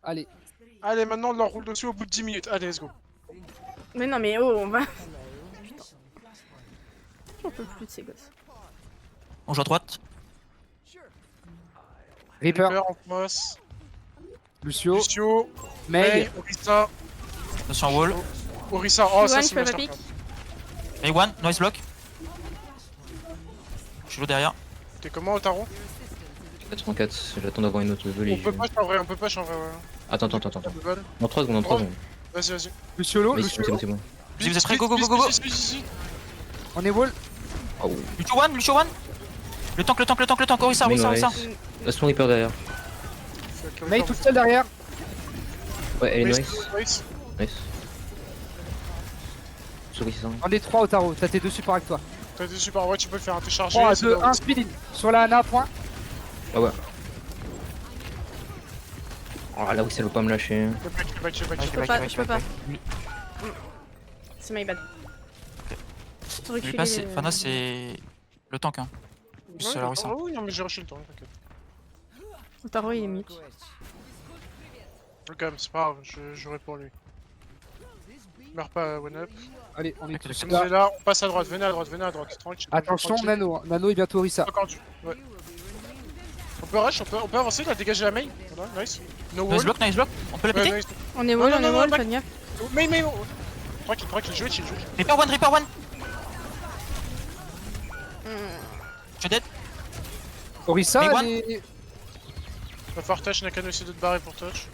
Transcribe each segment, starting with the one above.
Allez. Allez, maintenant on leur roule dessus au bout de 10 minutes. Allez, let's go. Mais non, mais oh, on va. Putain. J'en peux plus de ces gosses. On joue à droite. Reaper, Reaper en face. Lucio, Lucio, Mei. Mei, Orisa. Attention à wall. Orisa, oh ça One, c'est je peux mon pas pique. May one, noise block. Je suis low derrière. T'es comment, Otaro? 404, j'attends d'avoir une autre On volée. peut pas en vrai, on peut pas en vrai. Ouais. Attends. Pas de balle. En 3 secondes, en 3 secondes. Vas-y, vas-y. Lucio low, Mais Lucio c'est bon, low. c'est bon. Si vous êtes prêts, go go go go go. On est wall. Oh, Lucio one. Le tank, Orisa, Mais Orisa. laisse ton Reaper derrière. Mei tout seul derrière. Ouais, elle est Nice. nice. Nice. Souris ça. On est 3 au tarot. T'as tes deux supports avec toi. T'as des super, ouais, tu peux le faire, t'es chargé. 3, c'est 2, bon. 1, speed. Sur la Ana, point. Ah ouais. Oh là oui, ça veut pas me lâcher. Je vais back. Je peux pas. C'est my bad. Faut reculer, Lui c'est. Fana c'est. Le tank hein. C'est la Orisa. Oui, non, mais j'ai rushé le temps, t'inquiète. Otaro il est mute. Quand même, c'est pas grave, je jouerai pour lui. Meurs pas, one up. Allez, on est Avec tous On est là. là, on passe à droite, venez à droite, tranquille. Attention, tranquille. Nano. Nano est bientôt Orisa. Ouais. On peut rush, on peut avancer, là, dégager la main. Voilà, nice. No wall. Nice block. On peut la Ouais, péter. nice. On est Non, wall, non, on est non, wall, non, fais gaffe. Main. Tranquille, chill. Reaper one. Je suis dead. Orisa, May one. elle est... Va falloir touch, Nakano essaie de te barrer pour touch.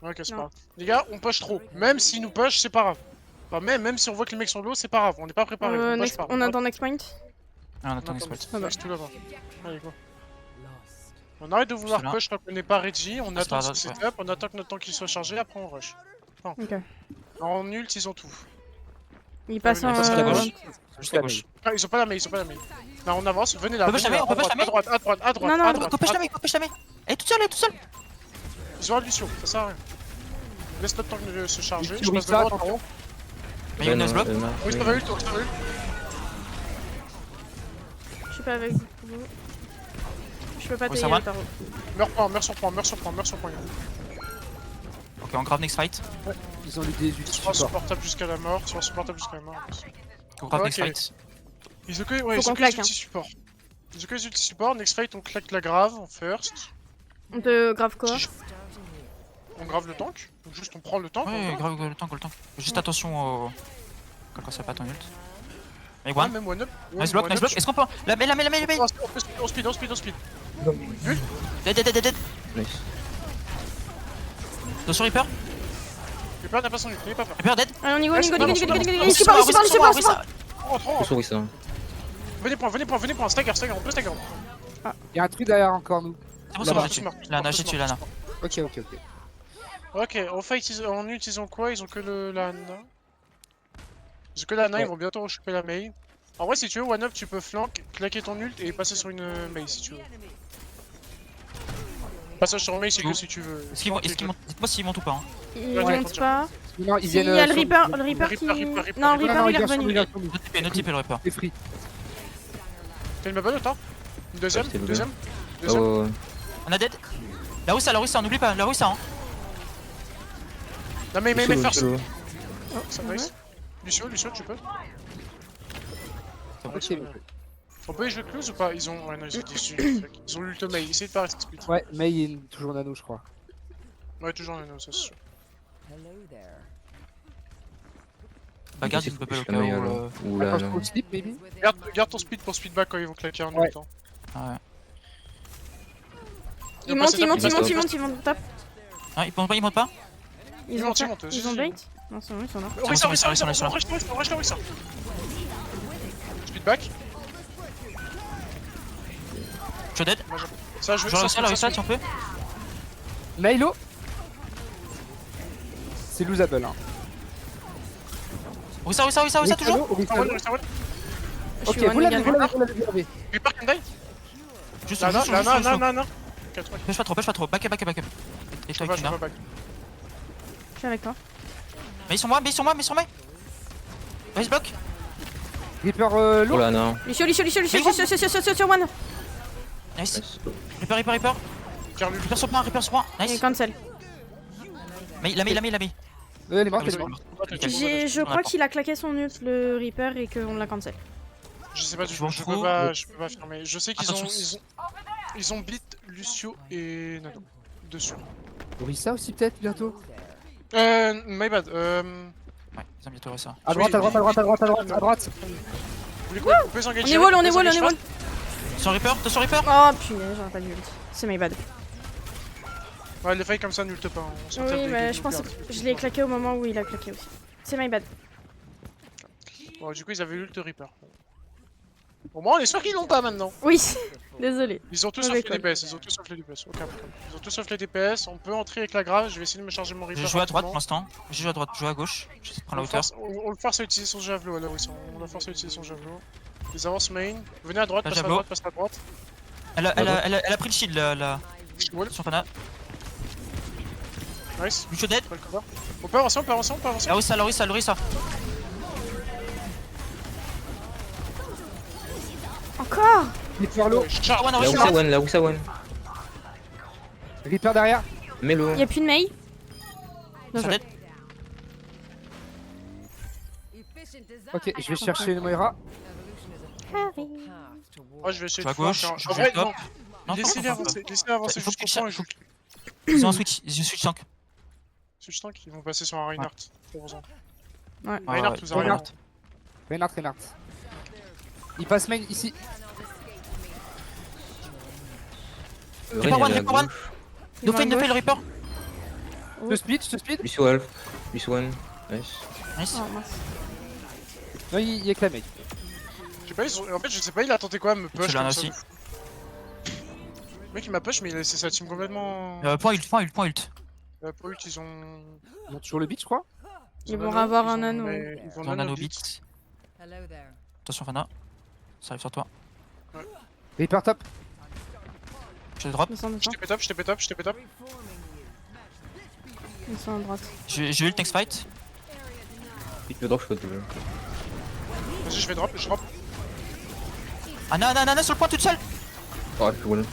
Ok, c'est Non. pas grave. Les gars, on push trop. Même s'ils nous push, c'est pas grave. Enfin, même si on voit que les mecs sont low, c'est pas grave. On n'est pas préparé. On attend next point. Ah, on attend next point. Ah bah. Next tout là-bas. Allez, go. On arrête de vouloir C'est là. push tant qu'on n'est pas ready. On C'est attend pas ce grave, setup, on attend que notre temps qu'il soit chargé, après on rush. Ok. En ult, ils ont tout. Il passe Ouais, en. il passe à la gauche. Juste à gauche. Ah, ils ont pas la main. Là, on avance, venez là. On peut push venez la là, main, on peut push la à droite. Non, non, Go push la main. Elle est toute seule. Ils ont un Lucio, ça sert à rien. Laisse notre temps de se charger. Lucio, Je passe Risa, devant, attention. Mais il y a une noise block. Oui, ça va ult, Je suis pas avec vous. Je peux pas Oh, tailler ça va. Otaro. Meurs sur point. Ok, on grave next fight. Ils ont eu des ulti Sois support. supportable jusqu'à la mort. On grave next Ok. fight. Ils ont que, ouais, Faut ils ont qu'on que les claque, ulti support. Next fight, on claque la grave en first. On te grave quoi? On grave le tank. Donc juste on prend le tank. Ouais, on grave le tank. Juste attention au. Quand ça pas ton ult. May Ouais, one. même one up. Nice block. Est-ce qu'on peut. La main. On speed. Dead. Nice. Attention Reaper. J'ai pas pas son ult, n'ayez pas peur. Reaper dead. Allez, on y go, Reste pas, Il support. Rentre. Souris ça. Venez point, stagger, on peut stagger. Il y a un truc derrière encore, nous. C'est bon, Là-bas. j'ai tué. Lana, j'ai tué Lana. Ok. Ok, en fight, en ult, ils ont quoi? Ils ont que le Lana. Ils ont que Lana, ils vont bientôt rechoper la Mei. En vrai, si tu veux, one up, tu peux flank, claquer ton ult et passer sur une Mei si tu veux. Passage sur Mei, c'est que si tu veux. Est-ce qu'ils montent? Dites-moi s'ils montent ou pas. Il Ouais, monte pas. Non, ils Si, il viennent. y a le sur- Reaper qui. Reaper. Non, Non, Reaper il est vient sur nous, revenu. il vient sur nous. Notre type et le Reaper. C'est free. T'as une bonne autant? Une deuxième? Ouais, c'était Deuxième? Oh, On a dead. La Orisa, on n'oublie pas. La Orisa. Non, mais first. solo. Ça nice. Lucio, tu peux? Ok. On peut y jouer close ou pas? Ils ont. Ouais, non, ils ont 10. Ils ont l'ult Mei, essayez de pas rester split. Ouais, mais il est toujours Nano, je crois. Ouais, toujours Nano, ça c'est sûr. Bah, garde une bubble au cas où. Ouh là là. Attention au slip, maybe. Garde ton speed pour speedback quand ils vont claquer un Ouais. ult. Ah ouais. Il monte, tape. Ah, il monte pas. Ils ont bait? Non, c'est bon, ils sont là. Orisa, Ils sont là. Orisa. Speedback. Je suis dead. Ça, je Je reçois la Orisa si on peut. Nailo. C'est losable, hein. Orisa toujours. Orisa, Orisa, Je Ok, suis vous one l'avez, également. vous l'avez. Reaper can die? Juste. Non. Pêche pas trop. Back up. Et toi, Je vais back. Je suis avec toi. Mais ils sont moi. Nice block. Reaper Oh lourd. là non. Lucio, sur one. Nice. Nice. Reaper. Carlu. Reaper sur point, Et nice. cancel. Mais il a mis. Elle est morte, elle est Ah, morte. Je crois qu'il a claqué son ult, le Reaper, et qu'on l'a cancel. Je sais pas du Je tout, m'en je fous. peux pas affirmer. Je sais qu'ils Attention. ils ont beat Lucio et Nano dessus. Orisa aussi peut-être bientôt. My bad. Ouais, ils ont bientôt ça. À droite, à droite, à droite, à droite, à droite, à droite. Vous voulez quoi? Vous pouvez s'engager. On est wall, on est wall, on est wall. Sur Reaper, sur Reaper. Oh punaise, j'aurais pas dû ult. C'est my bad. Ouais, les failles comme ça n'ultent pas. On s'en tape Oui, des mais gueules, je pense on que perd. je l'ai claqué au moment où il a claqué aussi. C'est my bad. Bon, du coup, ils avaient ult Reaper. Au moins, on est sûr qu'ils l'ont pas maintenant. Oui, désolé. Ils ont tous Mauvais sauf les DPS, ils ont tous sauf les DPS. Aucun problème. Ils ont tous sauf les DPS. On peut entrer avec la grave. Je vais essayer de me charger mon Reaper. Je joue à droite rapidement. pour l'instant. Je joue à droite, je joue à gauche. Je prends la hauteur. On le force à utiliser son javelot là, oui, on le force à utiliser son javelot. Ils avancent main. Venez à droite, La passez à javelot. droite, passez à droite. Elle a pris le shield la Wall, sur Tana. nice. Lucio dead. Pas le cover. On peut avancer, on peut avancer, on peut avancer. Lorissa. Encore. Reaper low. Charge. La Wuxa one. Reaper derrière. Mets-le. Y'a plus de Mei. Bien Ça joué. dead. Ok, je vais chercher une Moira. Oh, je vais essayer Je vais de à gauche, faire. je En vais à vrai, top. non. Non, Laissez-les avancer, laissez-les avancer Faut jusqu'au que point. faut- Ils ont un switch, tank. Switch tank, ils vont passer sur un Reinhardt. Heureusement. Ouais. Reinhardt, vous avez Reinhardt. Reinhardt. Il passe main ici. Reaper one. Ils No vont fail, à no fail, gauche. Reaper. Je te speed, je te speed. Lucio half. Lucio one. Nice. Nice. Oh mince. Non, il est clamé. Je sais pas, en fait, je sais pas, il a tenté quoi à me push C'est là comme ça. aussi. de fou. Le mec il m'a push, mais il a laissé sa team complètement. Point ult. Pour ult, ils ont. Ils ont toujours le beat, je crois. Ils vont nano, avoir ils un ont- nano. mais Ils vont Dans nano nano beat. beat. Attention Fana. Ça arrive sur toi. Reaper top. Je drop. Ils sont Je dedans. TP top. Ils sont à droite. J'ai ult next fight. Vite le drop, je peux te le. Vas-y, je drop. Anna sur le point toute seule. Oh, je wall.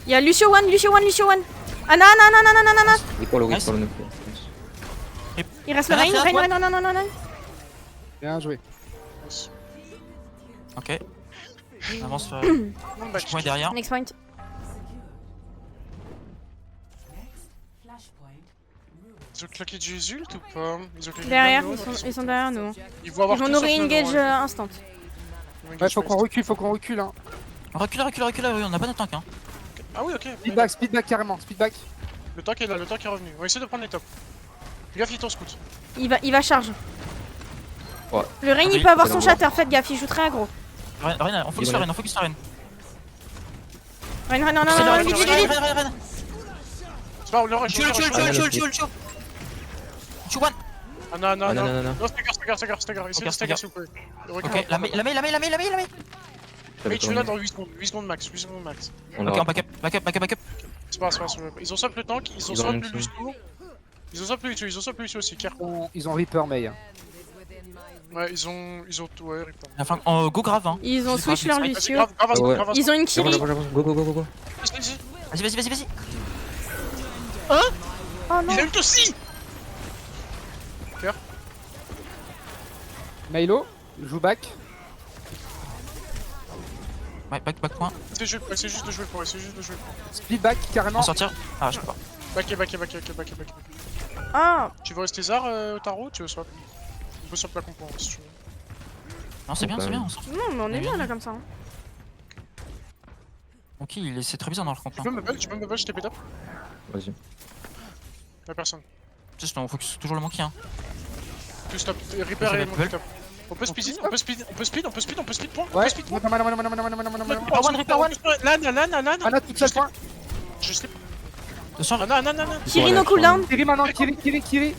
Y'a Lucio one. Anna. Il pour le Nice. pour le 9. Il reste le Anna, Rein. Non. Bien joué. Ok. On avance. Non, bah, Point derrière. Next point. Ils ont claqué du ult ou pas? Ils ont claqué Derrière, du nano, ils sont derrière nous. Ils vont avoir Ils vont tout nous sauf le re-engage nano, instant. Ouais, faut qu'on recule, hein. Recule, oui, on a pas notre tank hein. Ah oui, ok. Speedback carrément, speedback. Le tank est là, le tank est revenu. On va essayer de prendre les tops. Fais gaffe, il ton scout. Il va charge. Ouais. Le Rein, Ah, il peut avoir c'est son bon. shatter. Faites gaffe, il joue très aggro. Reine, on focus sur Reine, on focus sur Reine. Rein, non, C'est là, vite. Reine. C'est pas, le rush, Tu le rush. one. Ah non. Non. Non, stagger. Essayez de stagger s'il vous plaît. Ok, la main. Mais tu l'as dans 8 secondes max. On Ok, a on backup. C'est pas. Ils ont swap le tank, ils ont Ils swap ont le Lucio. Lucio. Ils ont swap le Lucio aussi, Ker. Ils ont Reaper May. Ouais, ils ont tout, ouais, Ripton. La fin, go grave hein. Ils ont switch leur Vas-y, Lucio. grave, Ouais. Ils ont une J'avance, Kiri. Go. Vas-y. Vas-y. Oh non. Il a ult aussi. Milo, joue back. Ouais, back point. C'est juste de jouer le point. Speedback carrément. On sortir. Ah, je peux pas. Back. Ah. Tu veux rester Zar, Taro, ou tu veux swap? On peut swap la compo si tu veux. Non, c'est bien, on sort. Non, mais on est bien là comme ça. hein. Ok, c'est très bizarre dans le comp. Tu peux me build, je TP top? Vas-y. Y'a personne. Juste, on focus toujours le monkey hein. Tout stop. Reaper et Build. mon top. On peut speed, point. Ouais. Point. Reaper one. Lana. Anna toute seule point. Je slip. Attention, Anna. Kiri no cooldown. Kiri maintenant, Kiri.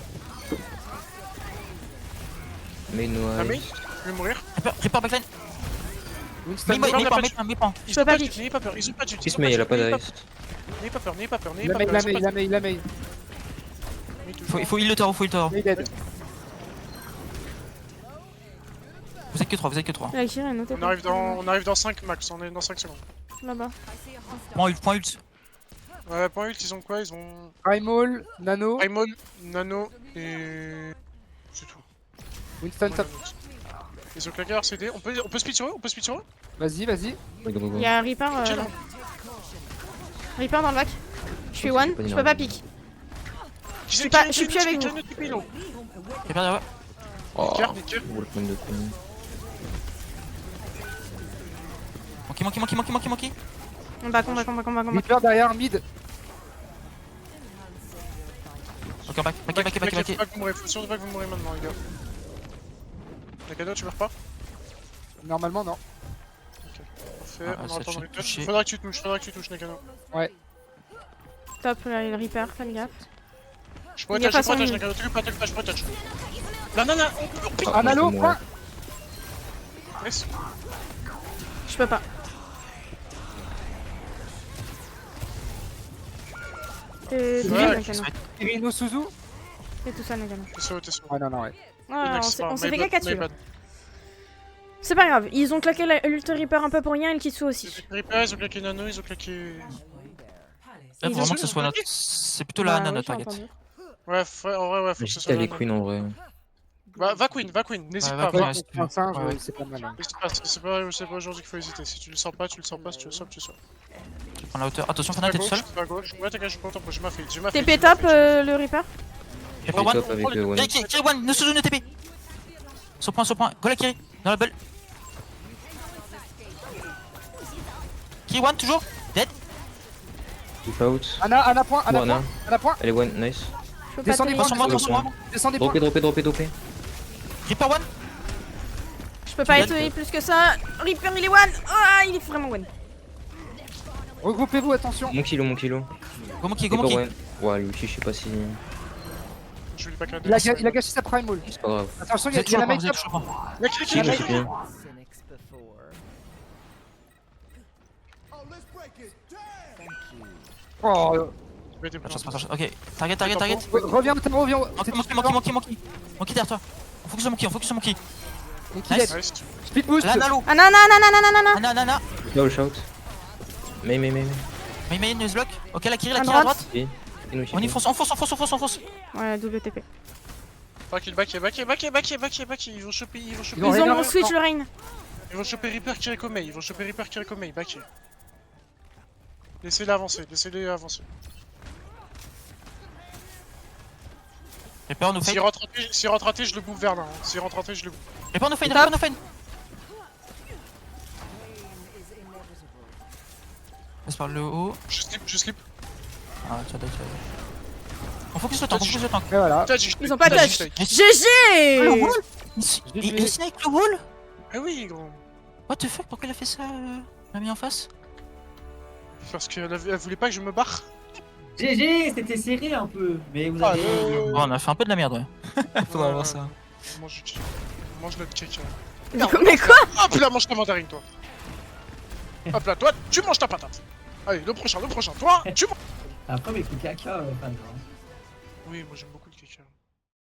Mais nous. Ah, mais je vais mourir. Reaper backline. Winston. Mets pas. Je peux pas pique. N'ayez pas peur, ils ont pas de Kiss, mais il a pas d'ice. N'ayez pas peur. Il a May. Il faut heal le taureau, Il est dead. Vous êtes que 3. La Kiri est notée. On arrive dans 5 max, on est dans 5 secondes. Là-bas. Point ult. Point ult, ils ont quoi? Ils ont Primal, Nano, Primal, Nano et... C'est tout. Winston top. Ils ont claqué leur CD. On peut speed sur eux? On peut speed sur eux? Vas-y, vas-y. Go, go, go. Il y a un Reaper Chill. là. Reaper dans le bac. Je suis one, je peux pas pique. Je suis pas- je suis plus avec vous. Reaper derrière. Oh, Nickel. welcome de Queen. Monkey. On back. Reaper derrière, mid. Ok, back. Faut pas que vous mourrez, faut surtout pas que vous mourrez maintenant, les gars. Nakano, tu meurs pas? Normalement, non. Parfait, Ah, on ça va attendre tue, le touch. touché. Faudra que tu touches, Nakano. Top le Reaper, fais gaffe. Je Il y a pas son protège, nul. Nakano, tu peux je protège. Là, non, on pique. Ah, Nano, c'est point. Nice. Je peux pas. T'es tout Ouais, seul, Nakano. Irino Suzu. T'es tout seul, Nakano. T'es sûr. Ah non, non, ouais. Ouais, on s'est fait caca dessus. My bad. C'est pas grave, ils ont claqué l'Ult Reaper un peu pour rien et le Kitsu aussi. Reaper, ils ont claqué Nano, ils ont claqué... Là, Ils faut ont vraiment que ce soit notre. C'est plutôt la Nana, notre Bah, oui, target. j'ai entendu. Ouais, en vrai, ouais, faut que ce J'hésite soit à aller Nano. Queen en vrai. Va Queen, n'hésite Ouais, pas. va Queen, va. ouais, c'est Un singe, ouais. c'est pas mal. Hein. C'est pas aujourd'hui qu'il faut hésiter. Si tu le sens pas, tu le sens pas. Si tu le sens, tu le sens. Je prends la hauteur. Attention, À Fnatic, t'es tout gauche, seul. à gauche. Ouais, t'inquiète, je suis content. J'ai ma fille. TP top le Reaper. Reaper Top one. avec le one. Kiri one, ne se ne TP. Sur point. Go la Kiri. Dans la bulle. Kiri one, toujours. Dead. Keep out. Ana point, Bon, Ana. Ana point. Elle est one, nice. Je peux pas Descendez tenir. point, Transforme-moi. descendez point. Dropé. Reaper one. Je peux pas Tu être gagnes. plus que ça. Reaper il est one. Ah, il est vraiment one. Regroupez-vous, attention. Mon kilo. Go Monkey. Reaper one. Ouais, lui aussi, je sais pas si. Je vais pas caler. Il a gâché sa primal. C'est pas grave. Attention, il Vous y a êtes toujours la pas, main vous êtes top. toujours pas. Il a cliqué, Si, il a je cliqué. suis. Oh, Ok, target. reviens, reviens. Monkey derrière toi. On focus sur Monkey. Monkey Nice. dead. Nice. Speed boost. Là, Nalo. Ah non. Nana. Shout. Mais. Mais news block. Ok, la Kiri à droite. droite. Si. On y fonce. Ouais, double TP. Fuck, il back. Ils vont choper. Ils ont Ils ont rien. mon switch le rain. Ils vont choper Reaper Kiriko Mei. Back. Laissez-les avancer. Reaper nous fait. S'il rentre raté, je le bouffe vers là. Reaper nous fait. Passe par le haut. Je slip. Ah, tu as. On focus le tank. Et voilà. Ils ont pas Bah, touch. Le GG. wall. Il snake le wall. Ah oui, gros. What the fuck, pourquoi il a fait ça, l'a mis en face? Parce qu'elle voulait pas que je me barre. GG, c'était serré un peu, mais vous Ah, avez. Oh, on a fait un peu de la merde, ouais. Faudra voir ça. Mange notre cake. Mais quoi? Hop là, mange ta mandarine, toi. Hop là, toi, tu manges ta patate. Allez, le prochain, toi, tu manges. Après, mais caca, fan. Oui, moi j'aime beaucoup.